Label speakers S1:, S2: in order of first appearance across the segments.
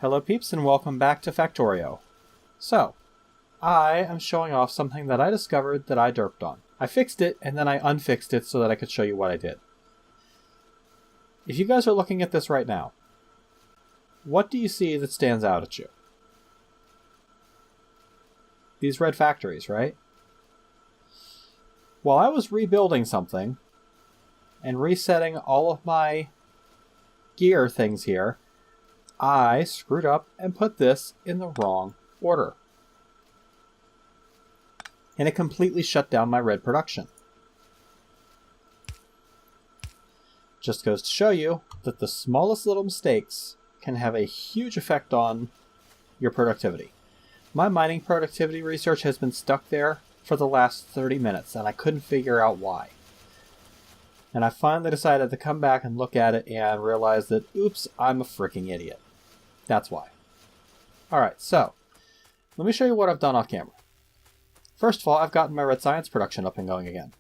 S1: Hello peeps and welcome back to Factorio. So, I am showing off something that I discovered that I derped on. I fixed it and then I unfixed it so that I could show you what I did. If you guys are looking at this right now, what do you see that stands out at you? These red factories, right? While I was rebuilding something and resetting all of my gear things here, I screwed up and put this in the wrong order. And it completely shut down my red production. Just goes to show you that the smallest little mistakes can have a huge effect on your productivity. My mining productivity research has been stuck there for the last 30 minutes and I couldn't figure out why. And I finally decided to come back and look at it and realize that, oops, I'm a freaking idiot. That's why. Alright, so, let me show you what I've done off camera. First of all, I've gotten my red science production up and going again,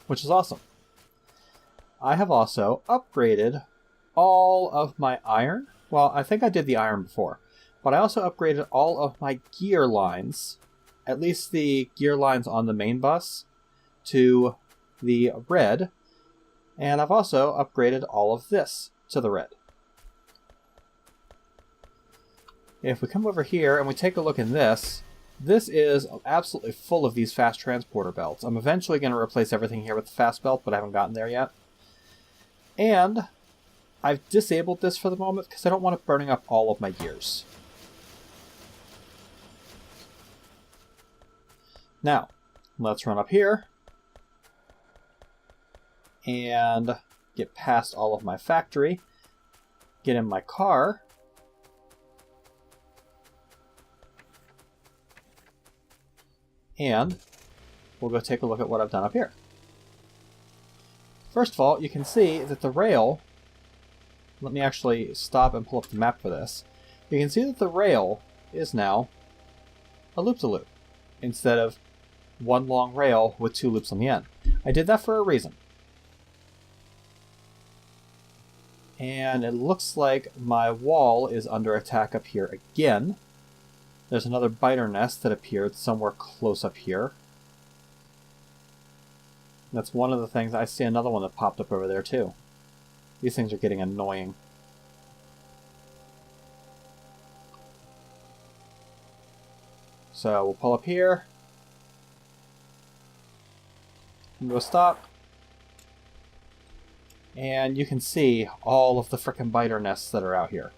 S1: which is awesome. I have also upgraded all of my iron. Well, I think I did the iron before, but I also upgraded all of my gear lines, at least the gear lines on the main bus, to the red, and I've also upgraded all of this to the red. If we come over here and we take a look in this, this is absolutely full of these fast transporter belts. I'm eventually going to replace everything here with the fast belt, but I haven't gotten there yet. And I've disabled this for the moment because I don't want it burning up all of my gears. Now, let's run up here and get past all of my factory, get in my car, and we'll go take a look at what I've done up here. First of all, you can see that the rail, let me actually stop and pull up the map for this. You can see that the rail is now a loop-to-loop instead of one long rail with two loops on the end. I did that for a reason. And it looks like my wall is under attack up here again. There's another biter nest that appeared somewhere close up here. That's one of the things. I see another one that popped up over there too. These things are getting annoying. So we'll pull up here. And go stop. And you can see all of the frickin' biter nests that are out here.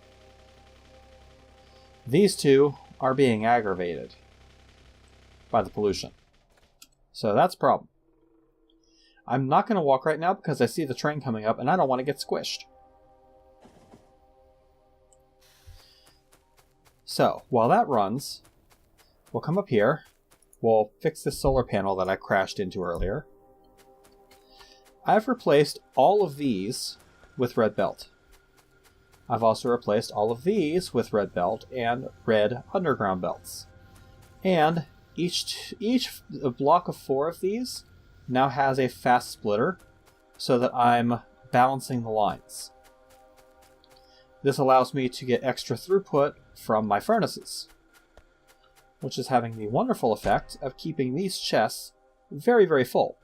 S1: These two are being aggravated by the pollution. So that's a problem. I'm not going to walk right now because I see the train coming up and I don't want to get squished. So, while that runs, we'll come up here. We'll fix this solar panel that I crashed into earlier. I've replaced all of these with red belt. I've also replaced all of these with red belt and red underground belts. And each block of 4 of these now has a fast splitter so that I'm balancing the lines. This allows me to get extra throughput from my furnaces, which is having the wonderful effect of keeping these chests very, very full.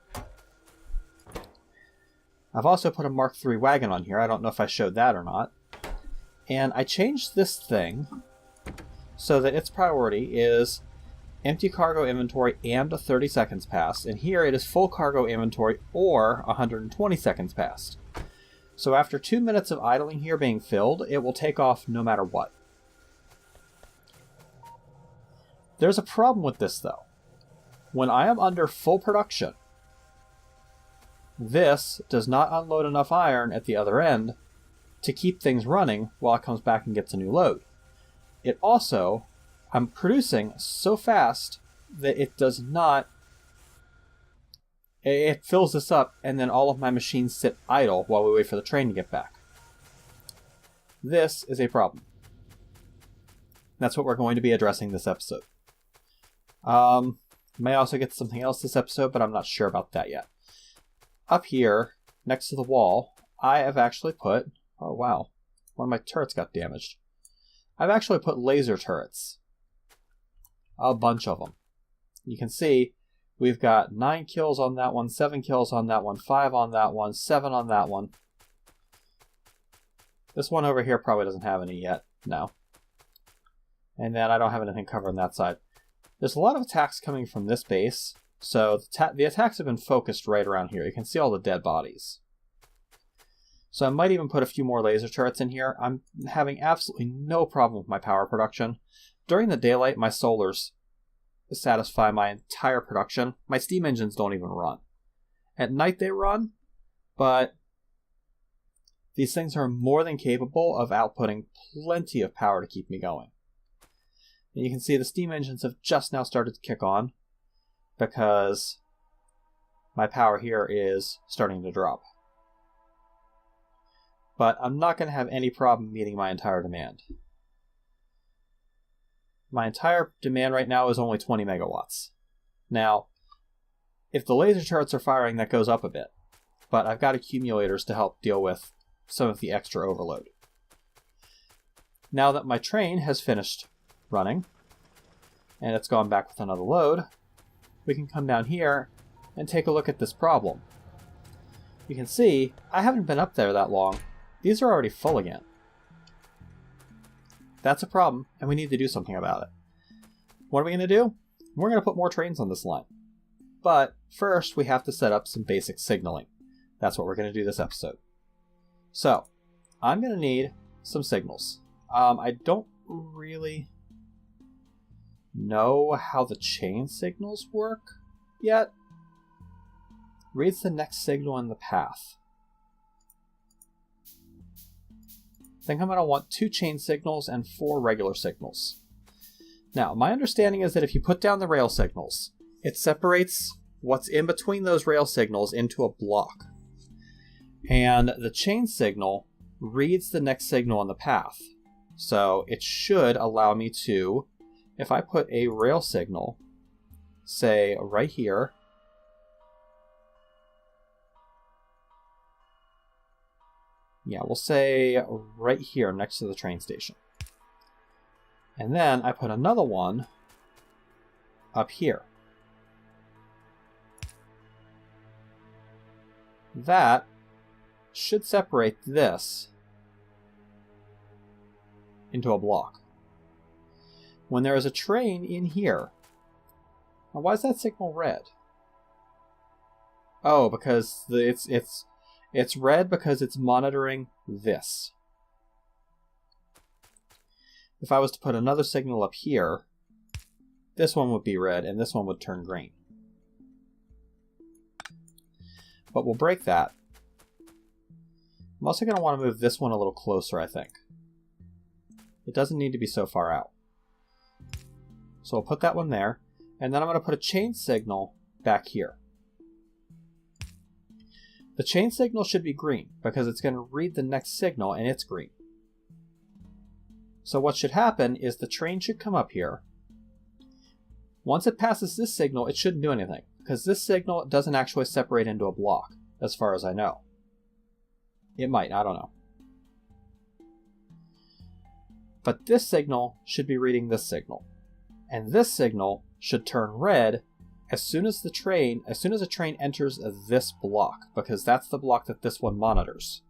S1: I've also put a Mark III wagon on here. I don't know if I showed that or not. And I changed this thing so that its priority is empty cargo inventory and 30 seconds past. And here it is full cargo inventory or 120 seconds past. So after 2 minutes of idling here being filled, it will take off no matter what. There's a problem with this though. When I am under full production, this does not unload enough iron at the other end to keep things running while it comes back and gets a new load. It also, I'm producing so fast that it does not, it fills this up and then all of my machines sit idle while we wait for the train to get back. This is a problem. That's what we're going to be addressing this episode. May also get something else this episode, but I'm not sure about that yet. Up here, next to the wall, I have actually put... Oh, wow. One of my turrets got damaged. I've actually put laser turrets. A bunch of them. You can see we've got 9 kills on that one, 7 kills on that one, 5 on that one, 7 on that one. This one over here probably doesn't have any yet. No. And then I don't have anything covered on that side. There's a lot of attacks coming from this base, so the attacks have been focused right around here. You can see all the dead bodies. So I might even put a few more laser turrets in here. I'm having absolutely no problem with my power production. During the daylight, my solars satisfy my entire production. My steam engines don't even run. At night they run, but these things are more than capable of outputting plenty of power to keep me going. And you can see the steam engines have just now started to kick on because my power here is starting to drop. But I'm not going to have any problem meeting my entire demand. My entire demand right now is only 20 megawatts. Now, if the laser turrets are firing, that goes up a bit. But I've got accumulators to help deal with some of the extra overload. Now that my train has finished running, and it's gone back with another load, we can come down here and take a look at this problem. You can see, I haven't been up there that long. These are already full again. That's a problem, and we need to do something about it. What are we going to do? We're going to put more trains on this line. But first, we have to set up some basic signaling. That's what we're going to do this episode. So, I'm going to need some signals. I don't really know how the chain signals work yet. Reads the next signal in the path. I think I'm going to want 2 chain signals and 4 regular signals. Now, my understanding is that if you put down the rail signals, it separates what's in between those rail signals into a block. And the chain signal reads the next signal on the path. So it should allow me to, if I put a rail signal, say right here, yeah, we'll say right here next to the train station. And then I put another one up here. That should separate this into a block. When there is a train in here, now why is that signal red? Oh, because it's red because it's monitoring this. If I was to put another signal up here, this one would be red and this one would turn green. But we'll break that. I'm also going to want to move this one a little closer, I think. It doesn't need to be so far out. So I'll put that one there, and then I'm going to put a chain signal back here. The chain signal should be green, because it's going to read the next signal, and it's green. So what should happen is the train should come up here. Once it passes this signal, it shouldn't do anything, because this signal doesn't actually separate into a block, as far as I know. It might, I don't know. But this signal should be reading this signal. And this signal should turn red as soon as a train enters this block, because that's the block that this one monitors.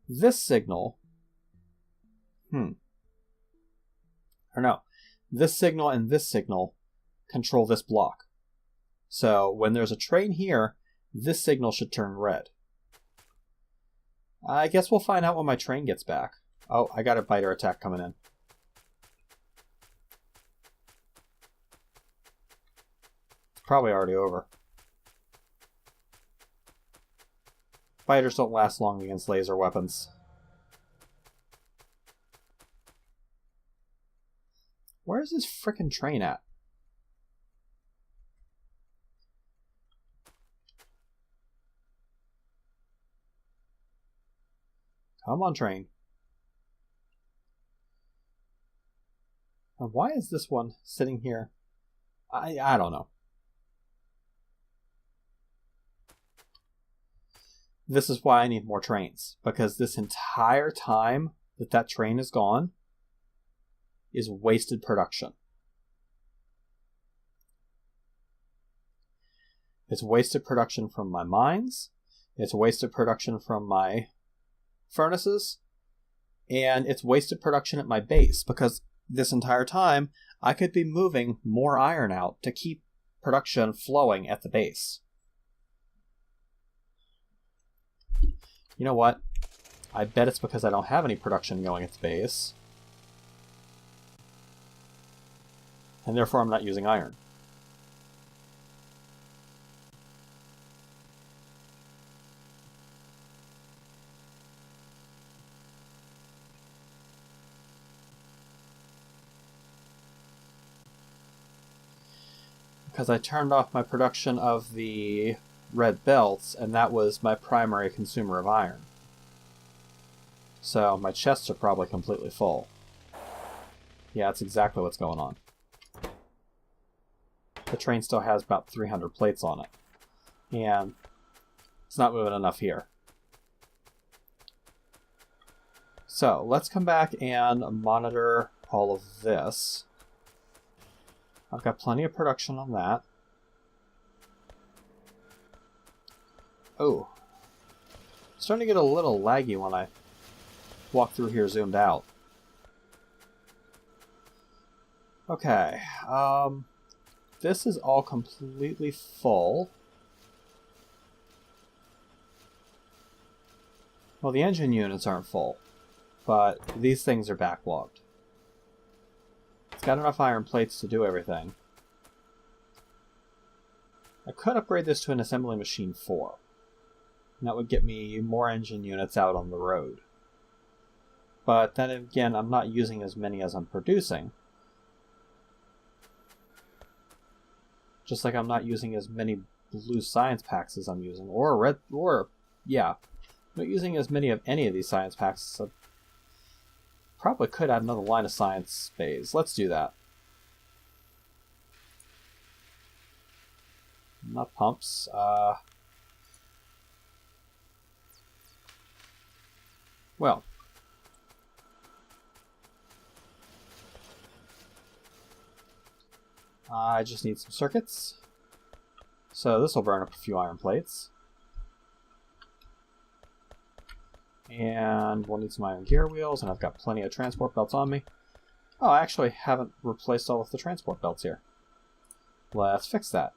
S1: This signal, or no, this signal and this signal control this block. So when there's a train here, this signal should turn red. I guess we'll find out when my train gets back. Oh, I got a biter attack coming in. It's probably already over. Biters don't last long against laser weapons. Where's this frickin' train at? Come on, train. And why is this one sitting here? I don't know. This is why I need more trains, because this entire time that that train is gone is wasted production. It's wasted production from my mines, it's wasted production from my furnaces, and it's wasted production at my base, because this entire time I could be moving more iron out to keep production flowing at the base. You know what? I bet it's because I don't have any production going at the base. And therefore I'm not using iron. Because I turned off my production of the red belts, and that was my primary consumer of iron. So my chests are probably completely full. Yeah, that's exactly what's going on. The train still has about 300 plates on it, and it's not moving enough here. So let's come back and monitor all of this. I've got plenty of production on that. Oh, it's starting to get a little laggy when I walk through here zoomed out. Okay, this is all completely full. Well, the engine units aren't full, but these things are backlogged. It's got enough iron plates to do everything. I could upgrade this to an assembly machine 4. And that would get me more engine units out on the road. But then again, I'm not using as many as I'm producing. Just like I'm not using as many blue science packs as I'm using. Or red, yeah. I'm not using as many of any of these science packs. So probably could add another line of science bays. Let's do that. Not pumps. Well. I just need some circuits. So this will burn up a few iron plates. And we'll need some iron gear wheels, and I've got plenty of transport belts on me. Oh, I actually haven't replaced all of the transport belts here. Let's fix that.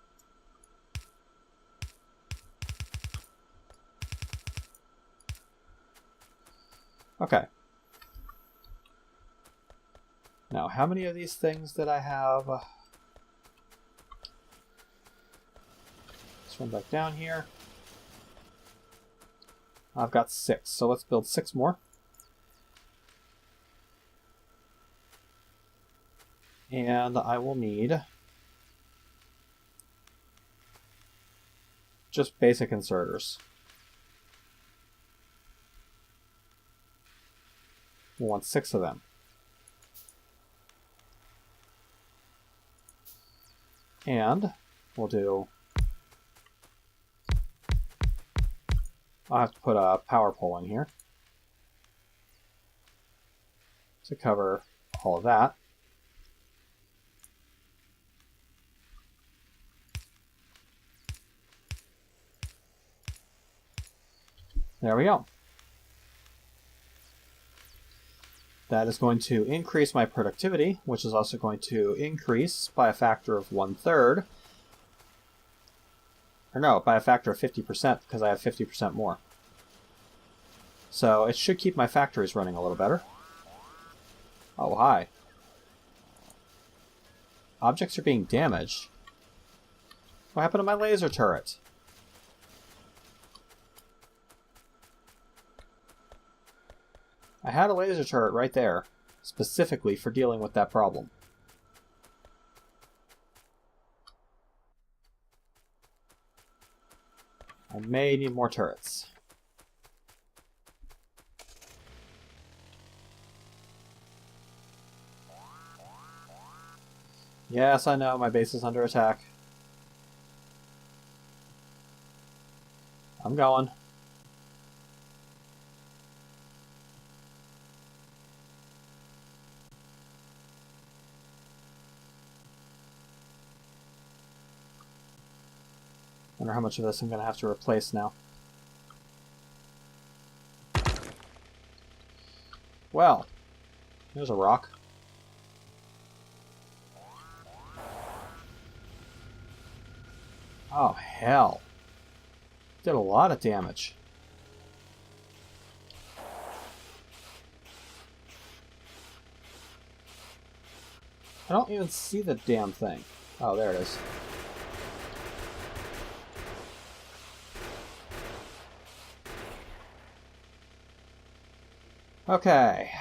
S1: Okay. Now, how many of these things did I have? Let's run back down here. I've got 6, so let's build 6 more. And I will need just basic inserters. We'll want 6 of them. And we'll do... I'll have to put a power pole in here to cover all of that. There we go. That is going to increase my productivity, which is also going to increase by a factor of 1/3. Or no, by a factor of 50%, because I have 50% more. So it should keep my factories running a little better. Oh, hi. Objects are being damaged. What happened to my laser turret? I had a laser turret right there, specifically for dealing with that problem. I may need more turrets. Yes, I know, my base is under attack. I'm going. Wonder how much of this I'm going to have to replace now. Well, there's a rock. Oh, hell. Did a lot of damage. I don't even see the damn thing. Oh, there it is. Okay.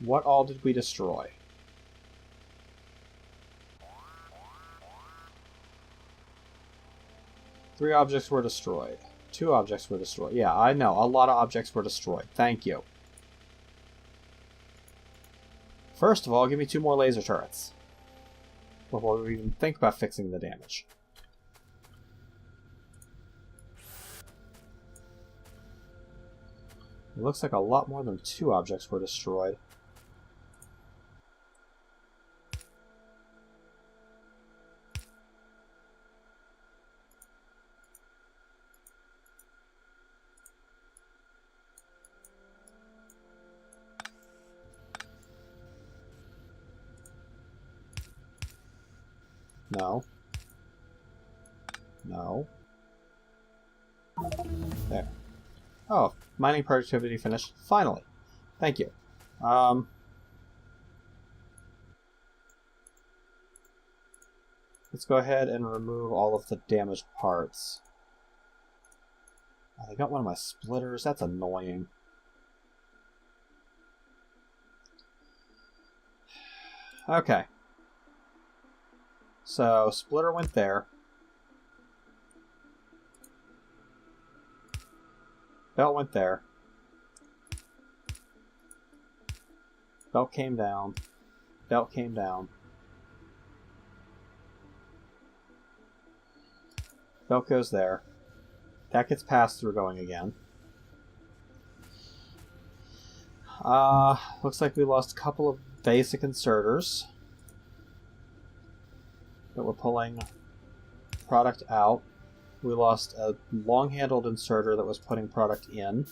S1: What all did we destroy? Three objects were destroyed. 2 objects were destroyed. Yeah, I know. A lot of objects were destroyed. Thank you. First of all, give me 2 more laser turrets before we even think about fixing the damage. It looks like a lot more than 2 objects were destroyed. No. No. There. Oh, mining productivity finished. Finally. Thank you. Let's go ahead and remove all of the damaged parts. Oh, they got one of my splitters. That's annoying. Okay. So, splitter went there. Belt went there. Belt came down. Belt came down. Belt goes there. That gets passed through going again. Looks like we lost a couple of basic inserters that were pulling product out. We lost a long-handled inserter that was putting product in.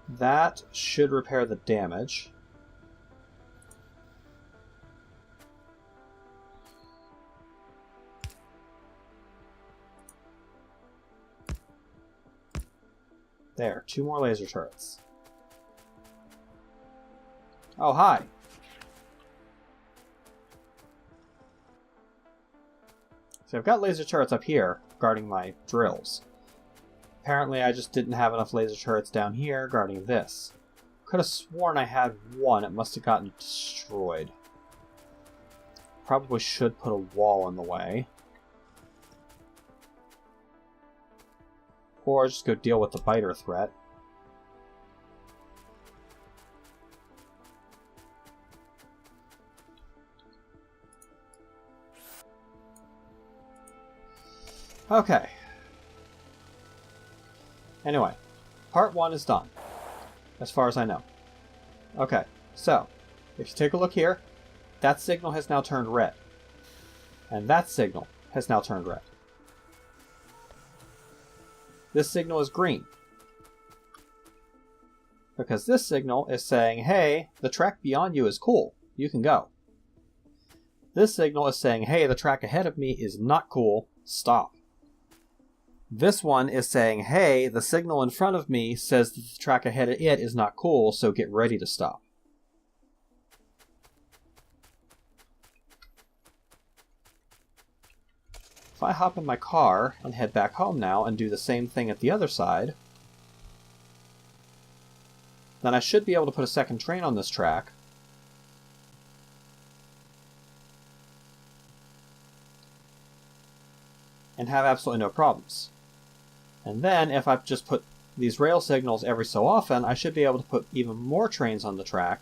S1: That should repair the damage. There, 2 more laser turrets. Oh, hi! So I've got laser turrets up here, guarding my drills. Apparently I just didn't have enough laser turrets down here, guarding this. Could have sworn I had one, it must have gotten destroyed. Probably should put a wall in the way. Or just go deal with the biter threat. Okay. Anyway, part 1 is done, as far as I know. Okay, so, if you take a look here, that signal has now turned red. And that signal has now turned red. This signal is green. Because this signal is saying, hey, the track beyond you is cool. You can go. This signal is saying, hey, the track ahead of me is not cool. Stop. This one is saying, hey, the signal in front of me says that the track ahead of it is not cool, so get ready to stop. If I hop in my car and head back home now and do the same thing at the other side, then I should be able to put a second train on this track. And have absolutely no problems. And then, if I just put these rail signals every so often, I should be able to put even more trains on the track,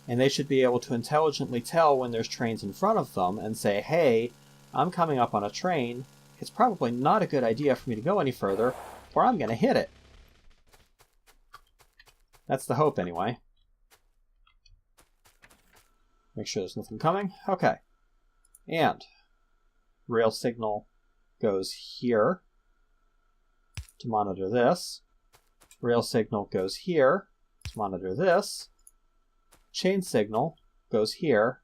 S1: and they should be able to intelligently tell when there's trains in front of them and say, hey, I'm coming up on a train, it's probably not a good idea for me to go any further, or I'm going to hit it. That's the hope, anyway. Make sure there's nothing coming. Okay. And rail signal goes here to monitor this. Rail signal goes here to monitor this. Chain signal goes here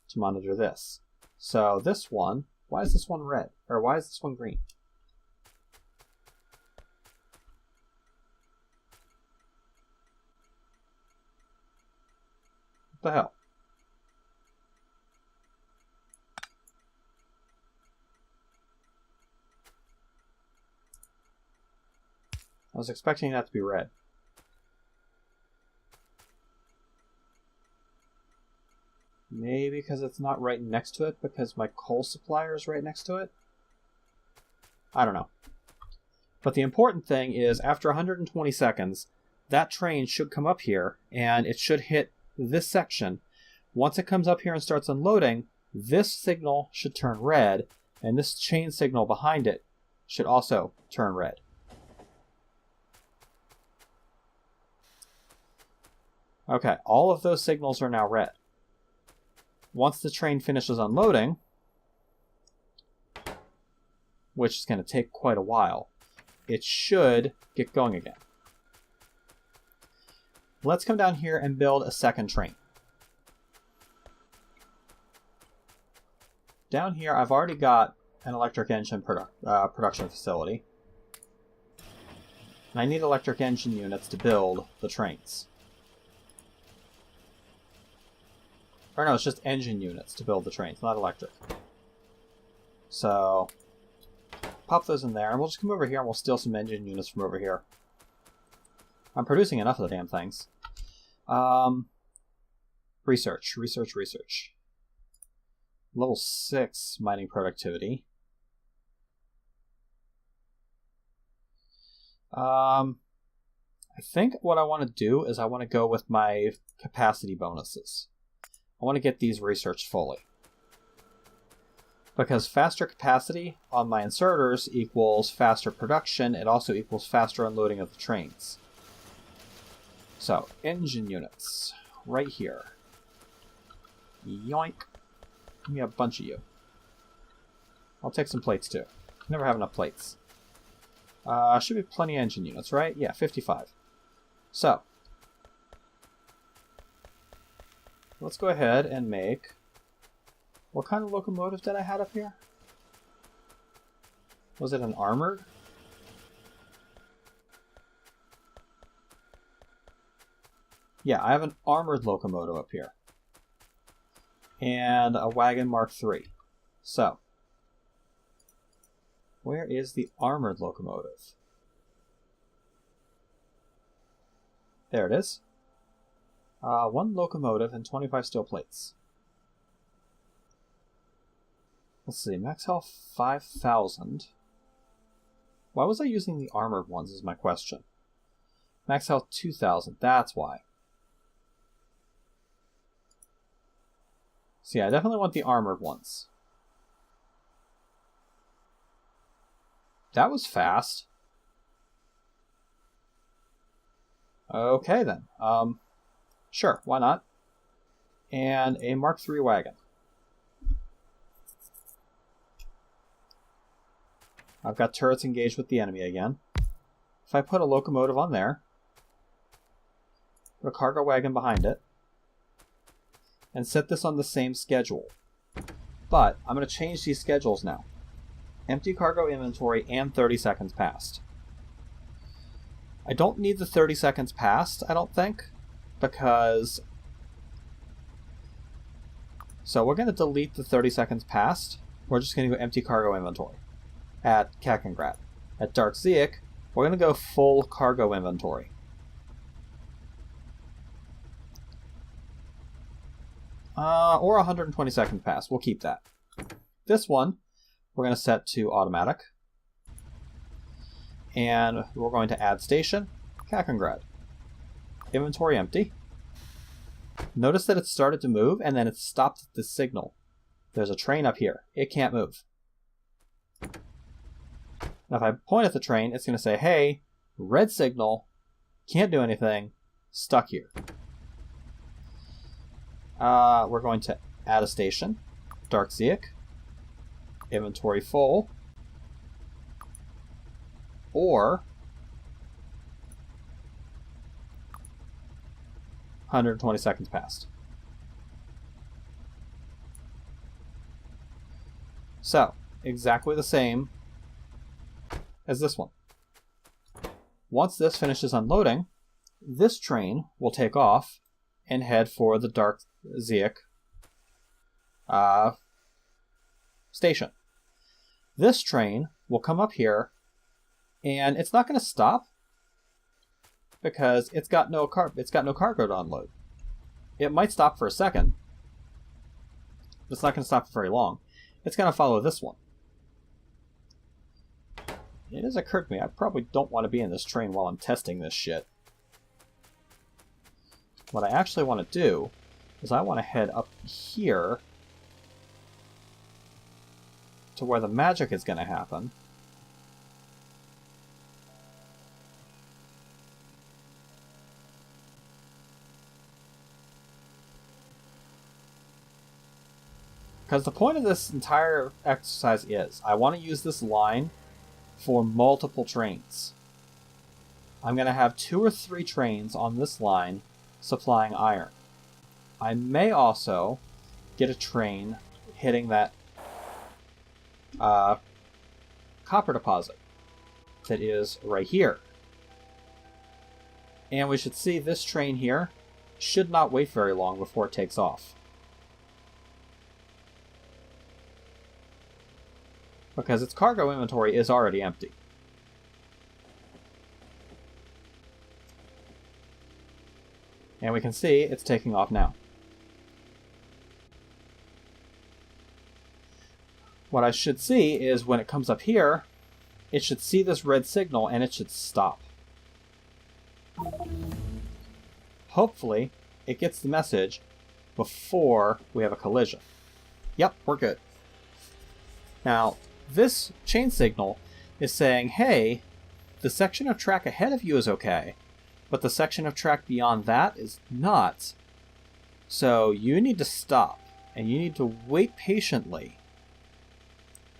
S1: to monitor this. So this one, why is this one red? Or why is this one green? What the hell? I was expecting that to be red. Maybe because it's not right next to it, because my coal supplier is right next to it? I don't know. But the important thing is, after 120 seconds, that train should come up here, and it should hit this section. Once it comes up here and starts unloading, this signal should turn red, and this chain signal behind it should also turn red. Okay, all of those signals are now red. Once the train finishes unloading, which is going to take quite a while, it should get going again. Let's come down here and build a second train. Down here, I've already got an electric engine production facility. And I need electric engine units to build the trains. Or no, it's just engine units to build the trains, not electric. So, pop those in there, and we'll just come over here and we'll steal some engine units from over here. I'm producing enough of the damn things. Research. Level 6 mining productivity. I think what I want to do is I want to go with my capacity bonuses. I want to get these researched fully. Because faster capacity on my inserters equals faster production, it also equals faster unloading of the trains. So, engine units, right here. Yoink. Give me a bunch of you. I'll take some plates too. Never have enough plates. Should be plenty of engine units, right? Yeah, 55. So, let's go ahead and make... What kind of locomotive did I have up here? Was it an armored? Yeah, I have an armored locomotive up here. And a wagon Mark III. So, where is the armored locomotive? There it is. 1 locomotive and 25 steel plates. Let's see, max health 5,000. Why was I using the armored ones is my question. Max health 2,000, that's why. So yeah, I definitely want the armored ones. That was fast. Okay then. Sure, why not? And a Mark III wagon. I've got turrets engaged with the enemy again. If I put a locomotive on there, put a cargo wagon behind it, and set this on the same schedule. But I'm going to change these schedules now. Empty cargo inventory and 30 seconds past. I don't need the 30 seconds past, I don't think, because... So we're going to delete the 30 seconds past. We're just going to go empty cargo inventory at Kakengrad. At Dark Zeek, we're going to go full cargo inventory. Or 120 seconds past. We'll keep that. This one, we're going to set to automatic. And we're going to add station, Kakengrad. Inventory empty. Notice that it started to move and then it stopped at this signal. There's a train up here. It can't move. Now if I point at the train, it's going to say, hey, red signal, can't do anything, stuck here. We're going to add a station. Dark Zeek. Inventory full. Or 120 seconds passed. So, exactly the same as this one. Once this finishes unloading, this train will take off and head for the Dark Zeek station. This train will come up here, and it's not going to stop because it's got no cargo to unload. It might stop for a second, but it's not going to stop for very long. It's going to follow this one. It has occurred to me I probably don't want to be in this train while I'm testing this shit. What I actually want to do is I want to head up here to where the magic is going to happen. Because the point of this entire exercise is, I want to use this line for multiple trains. I'm going to have 2 or 3 trains on this line supplying iron. I may also get a train hitting that copper deposit that is right here. And we should see this train here should not wait very long before it takes off. Because its cargo inventory is already empty. And we can see it's taking off now. What I should see is when it comes up here, it should see this red signal and it should stop. Hopefully, it gets the message before we have a collision. Yep, we're good. Now, this chain signal is saying, hey, the section of track ahead of you is okay, but the section of track beyond that is not. So you need to stop, and you need to wait patiently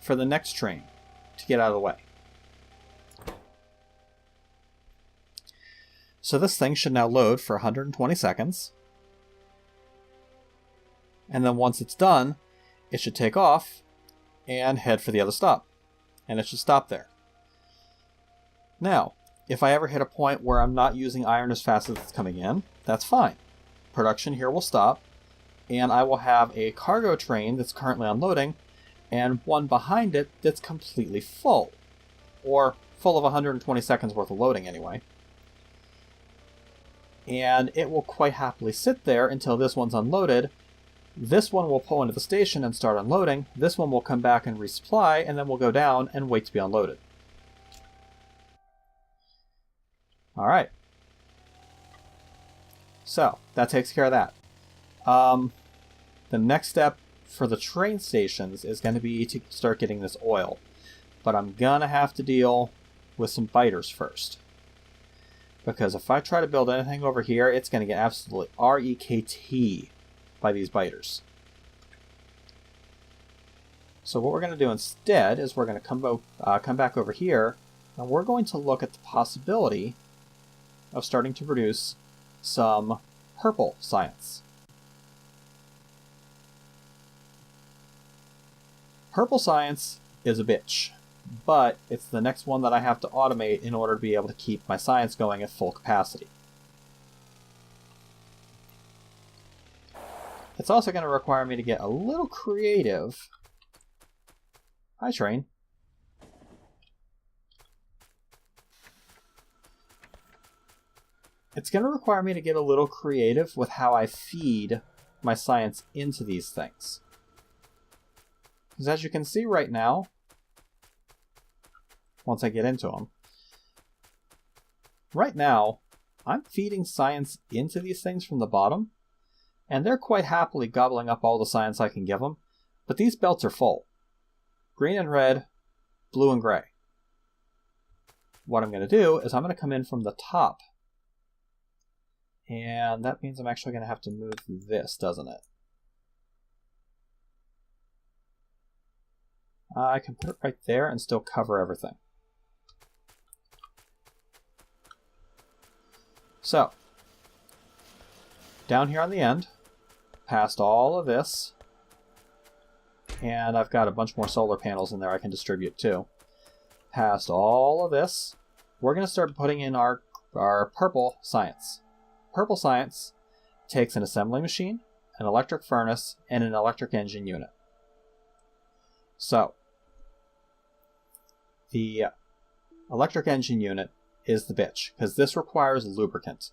S1: for the next train to get out of the way. So this thing should now load for 120 seconds. And then once it's done, it should take off and head for the other stop. And it should stop there. Now, if I ever hit a point where I'm not using iron as fast as it's coming in, that's fine. Production here will stop, and I will have a cargo train that's currently unloading, and one behind it that's completely full. Or full of 120 seconds worth of loading anyway. And it will quite happily sit there until this one's unloaded. This one will pull into the station and start unloading. This one will come back and resupply, and then we'll go down and wait to be unloaded. Alright. So, that takes care of that. The next step for the train stations is going to be to start getting this oil. But I'm going to have to deal with some biters first. Because if I try to build anything over here, it's going to get absolutely wrecked by these biters. So what we're going to do instead is we're going to come back over here, and we're going to look at the possibility of starting to produce some purple science. Purple science is a bitch, but it's the next one that I have to automate in order to be able to keep my science going at full capacity. It's also going to require me to get a little creative. Hi, train. It's going to require me to get a little creative with how I feed my science into these things. Because as you can see right now, once I get into them, right now, I'm feeding science into these things from the bottom, and they're quite happily gobbling up all the science I can give them, but these belts are full. Green and red, blue and gray. What I'm going to do is I'm going to come in from the top, And that means I'm actually going to have to move this, doesn't it? I can put it right there and still cover everything. So, down here on the end, past all of this, and I've got a bunch more solar panels in there I can distribute too. Past all of this, we're going to start putting in our purple science. Purple science takes an assembly machine, an electric furnace, and an electric engine unit. So, the electric engine unit is the bitch, because this requires lubricant.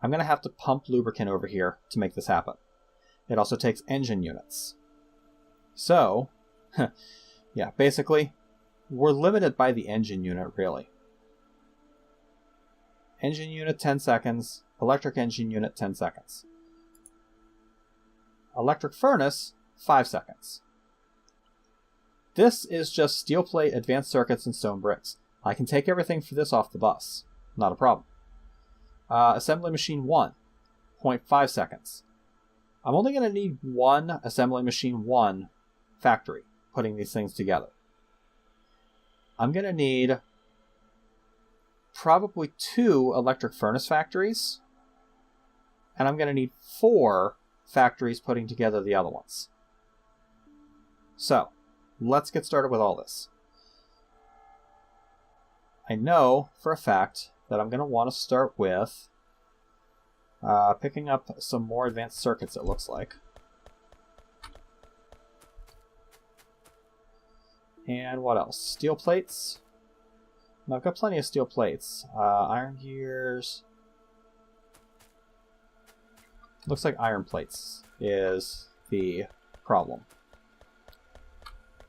S1: I'm going to have to pump lubricant over here to make this happen. It also takes engine units. So, yeah, basically, we're limited by the engine unit, really. Engine unit, 10 seconds. Electric engine unit, 10 seconds. Electric furnace, 5 seconds. This is just steel plate, advanced circuits, and stone bricks. I can take everything for this off the bus. Not a problem. Assembly machine 1, 0.5 seconds. I'm only going to need one assembly machine 1 factory putting these things together. I'm going to need probably 2 electric furnace factories, and I'm going to need 4 factories putting together the other ones. So, let's get started with all this. I know for a fact that I'm going to want to start with picking up some more advanced circuits, it looks like. And what else? Steel plates. No, I've got plenty of steel plates. Iron gears. Looks like iron plates is the problem.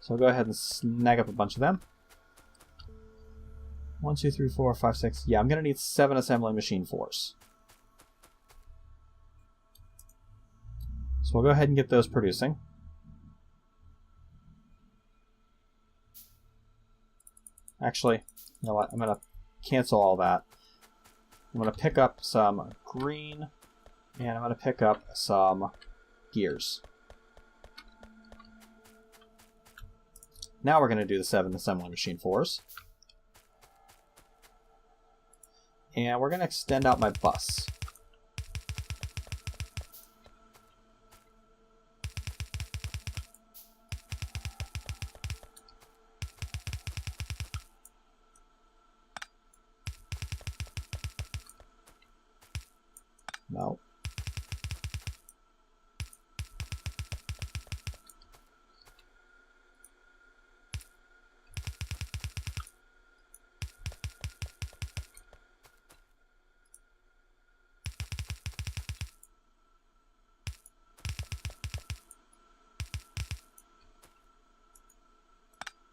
S1: So I'll go ahead and snag up a bunch of them. 1, 2, 3, 4, 5, 6. Yeah, I'm going to need 7 assembly machine 4s. So we'll go ahead and get those producing. Actually, you know what? I'm going to cancel all that. I'm going to pick up some green, and I'm going to pick up some gears. Now we're going to do the 7 assembly machine 4s. And we're going to extend out my bus. No.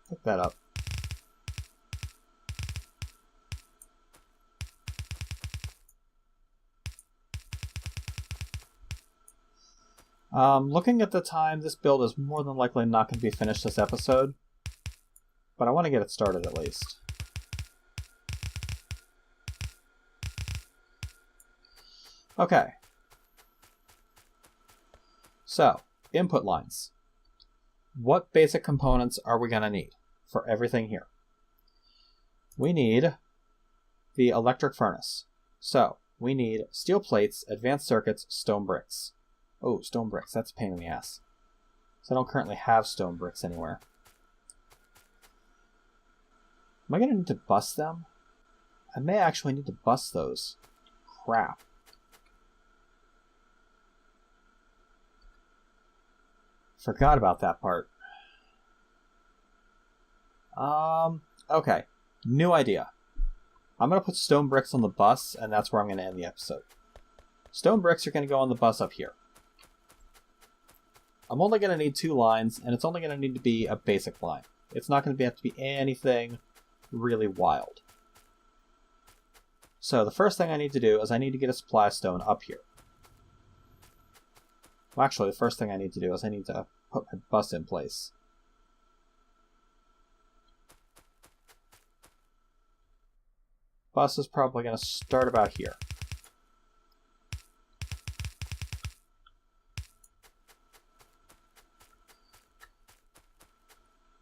S1: Pick that up. Looking at the time, this build is more than likely not going to be finished this episode, but I want to get it started at least. Okay. So, input lines. What basic components are we going to need for everything here? We need the electric furnace. So, we need steel plates, advanced circuits, stone bricks. Oh, stone bricks. That's a pain in the ass. So I don't currently have stone bricks anywhere. Am I going to need to bust them? I may actually need to bust those. Crap. Forgot about that part. Okay. New idea. I'm going to put stone bricks on the bus, and that's where I'm going to end the episode. Stone bricks are going to go on the bus up here. I'm only going to need 2 lines, and it's only going to need to be a basic line. It's not going to have to be anything really wild. So the first thing I need to do is I need to get a supply of stone up here. Well, actually, the first thing I need to do is I need to put my bus in place. Bus is probably going to start about here.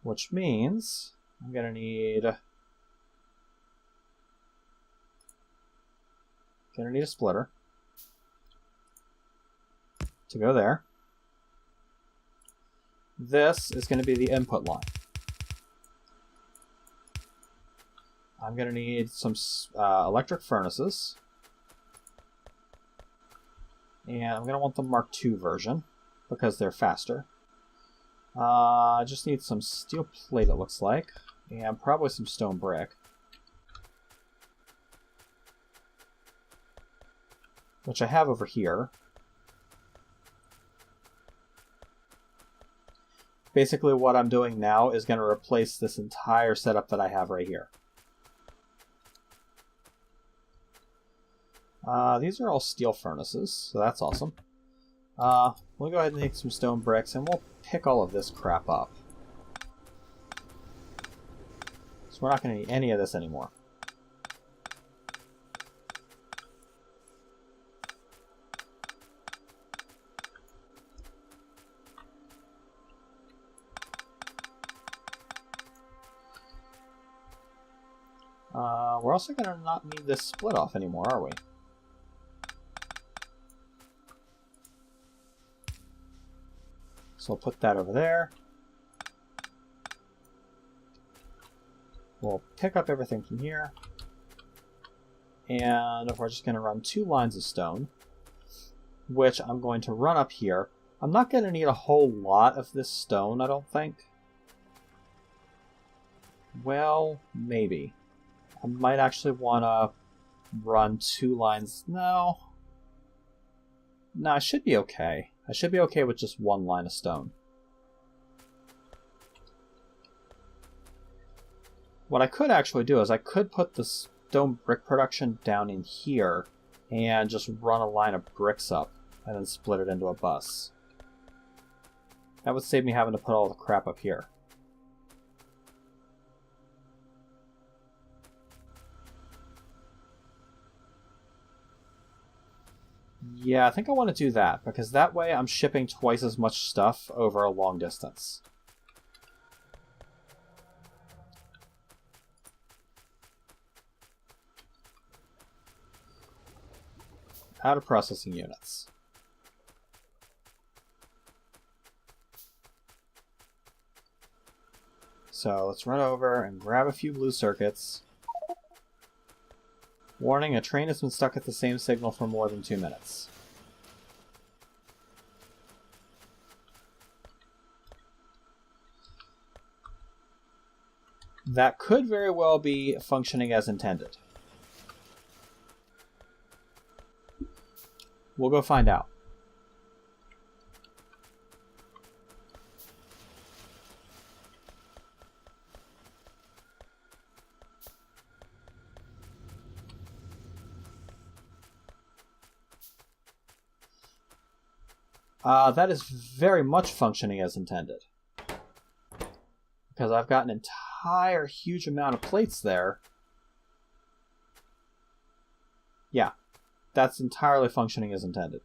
S1: which means I'm going to need a splitter to go there. This is going to be the input line. I'm going to need some electric furnaces. And I'm going to want the Mark II version because they're faster. I just need some steel plate, it looks like, and probably some stone brick. Which I have over here. Basically what I'm doing now is going to replace this entire setup that I have right here. These are all steel furnaces, so that's awesome. We'll go ahead and take some stone bricks and we'll pick all of this crap up. So we're not going to need any of this anymore. We're also going to not need this split off anymore, are we? So we'll put that over there. We'll pick up everything from here. And we're just going to run 2 lines of stone, which I'm going to run up here. I'm not going to need a whole lot of this stone, I don't think. Well, maybe. I might actually want to run 2 lines. No, I should be okay. I should be okay with just 1 line of stone. What I could actually do is I could put the stone brick production down in here and just run a line of bricks up and then split it into a bus. That would save me having to put all the crap up here. Yeah, I think I want to do that, because that way I'm shipping twice as much stuff over a long distance. Out of processing units. So let's run over and grab a few blue circuits. Warning, a train has been stuck at the same signal for more than 2 minutes. That could very well be functioning as intended. We'll go find out. That is very much functioning as intended. Because I've got an entire huge amount of plates there. Yeah, that's entirely functioning as intended.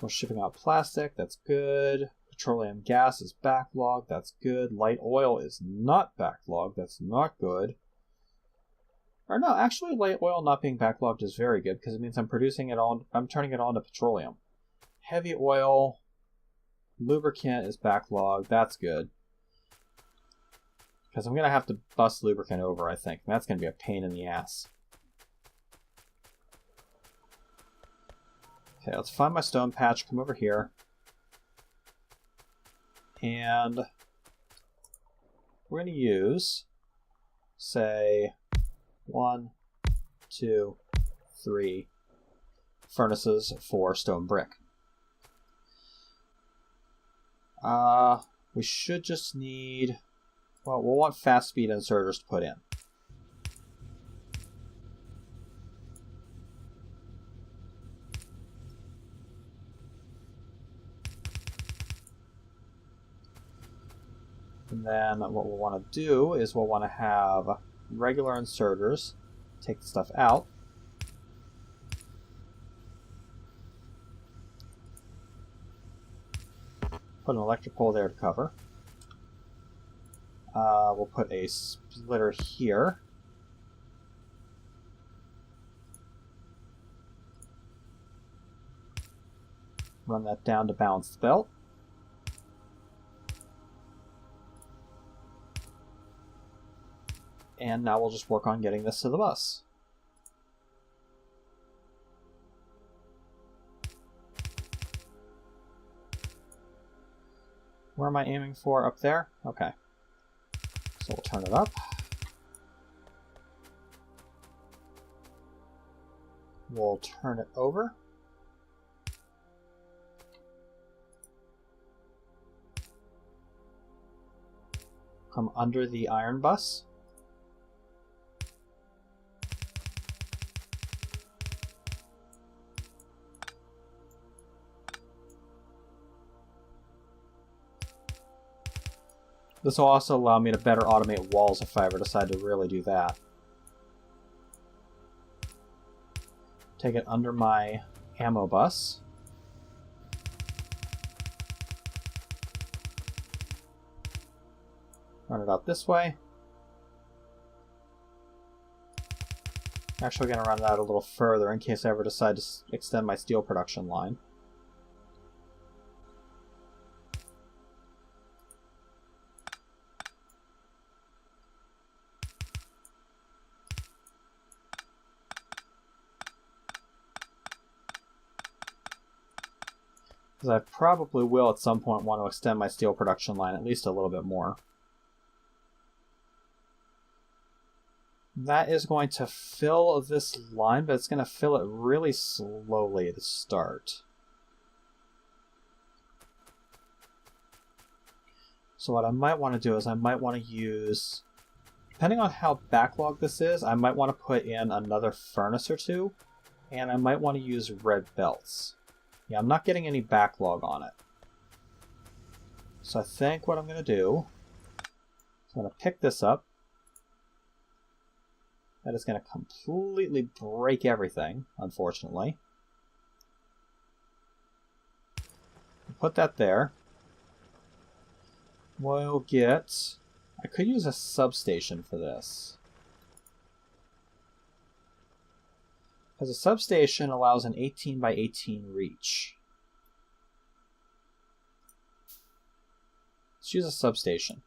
S1: We're shipping out plastic, that's good. Petroleum gas is backlogged, that's good. Light oil is not backlogged, that's not good. Or no, actually light oil not being backlogged is very good, because it means I'm producing it on, I'm turning it on to petroleum. Heavy oil, lubricant is backlogged, that's good. Because I'm going to have to bust lubricant over, I think. And that's going to be a pain in the ass. Okay, let's find my stone patch, come over here. And we're going to use, say, 1, 2, 3 furnaces for stone brick. We should just need, well, we'll want fast speed inserters to put in. And then what we'll want to do is we'll want to have regular inserters take the stuff out. Put an electric pole there to cover. We'll put a splitter here. Run that down to balance the belt. And now we'll just work on getting this to the bus. Where am I aiming for? Up there? Okay. So we'll turn it up. We'll turn it over. Come under the iron bus. This will also allow me to better automate walls if I ever decide to really do that. Take it under my ammo bus. Run it out this way. I'm actually going to run it out a little further in case I ever decide to extend my steel production line. Because I probably will at some point want to extend my steel production line at least a little bit more. That is going to fill this line, but it's going to fill it really slowly to start. So what I might want to do is I might want to use, depending on how backlogged this is, I might want to put in another furnace or two, and I might want to use red belts. Yeah, I'm not getting any backlog on it. So I think what I'm going to do is I'm going to pick this up. That is going to completely break everything, unfortunately. Put that there. We'll get... I could use a substation for this. Because a substation allows an 18 by 18 reach. Let's use a substation.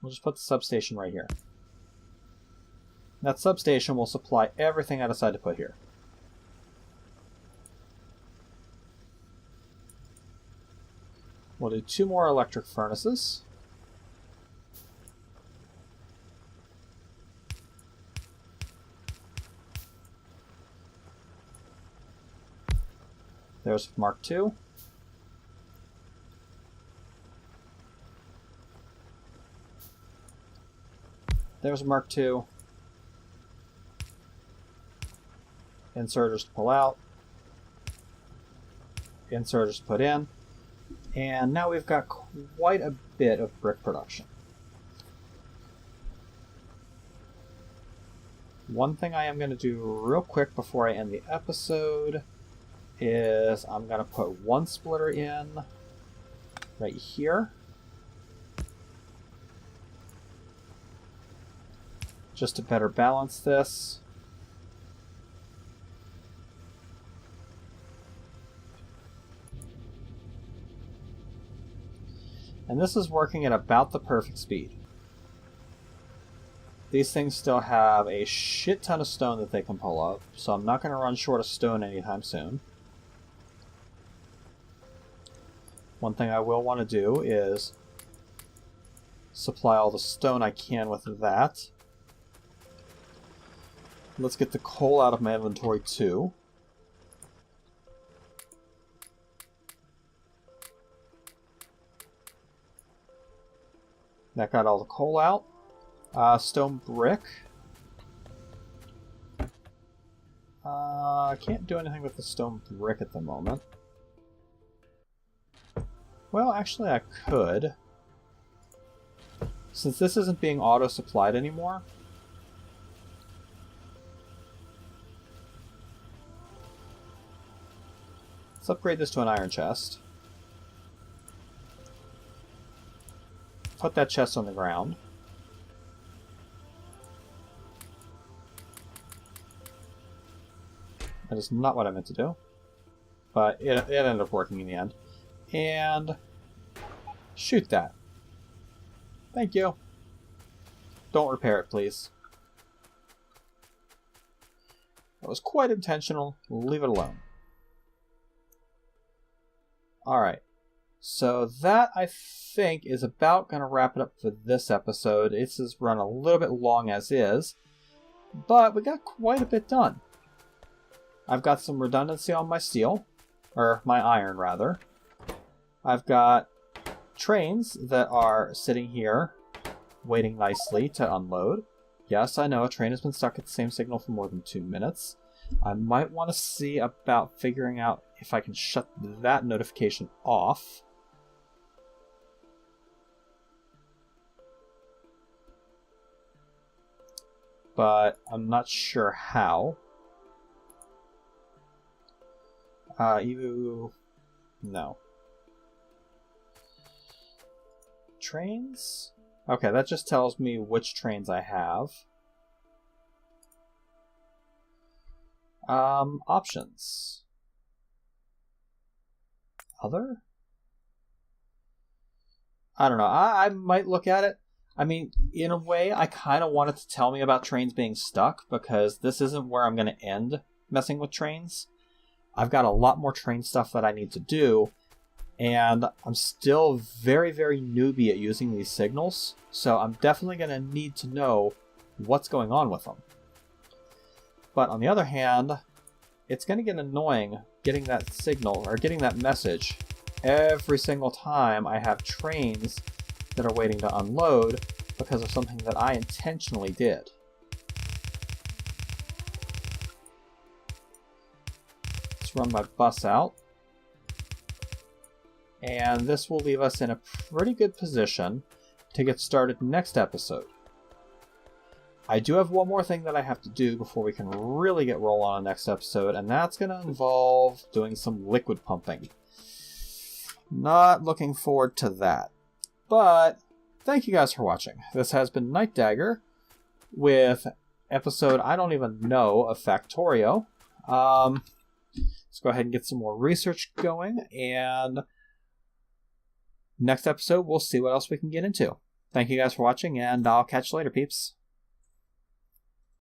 S1: We'll just put the substation right here. That substation will supply everything I decide to put here. We'll do 2 more electric furnaces. There's Mark II. There's Mark II. Inserters to pull out. Inserters to put in. And now we've got quite a bit of brick production. One thing I am going to do real quick before I end the episode is I'm going to put 1 splitter in right here. Just to better balance this. And this is working at about the perfect speed. These things still have a shit ton of stone that they can pull up, so I'm not going to run short of stone anytime soon. One thing I will want to do is supply all the stone I can with that. Let's get the coal out of my inventory too. That got all the coal out. Stone brick. I can't do anything with the stone brick at the moment. Well, actually I could. Since this isn't being auto-supplied anymore, Let's upgrade this to an iron chest. Put that chest on the ground. That is not what I meant to do. But it ended up working in the end. And shoot that. Thank you. Don't repair it, please. That was quite intentional. Leave it alone. Alright. So that, I think, is about going to wrap it up for this episode. It's just run a little bit long as is. But we got quite a bit done. I've got some redundancy on my steel. Or my iron, rather. I've got trains that are sitting here waiting nicely to unload. Yes, I know a train has been stuck at the same signal for more than 2 minutes. I might want to see about figuring out if I can shut that notification off. But I'm not sure how. No. Trains? Okay, that just tells me which trains I have. Options. Other? I don't know. I might look at it. I mean, in a way, I kind of want it to tell me about trains being stuck, because this isn't where I'm going to end messing with trains. I've got a lot more train stuff that I need to do, and I'm still very, very newbie at using these signals, so I'm definitely going to need to know what's going on with them. But on the other hand, it's going to get annoying getting that signal, or getting that message, every single time I have trains that are waiting to unload because of something that I intentionally did. Let's run my bus out. And this will leave us in a pretty good position to get started next episode. I do have one more thing that I have to do before we can really get rolling on next episode, and that's going to involve doing some liquid pumping. Not looking forward to that. But thank you guys for watching. This has been Night Dagger with episode I don't even know of Factorio. Let's go ahead and get some more research going, and next episode we'll see what else we can get into. Thank you guys for watching, and I'll catch you later, peeps.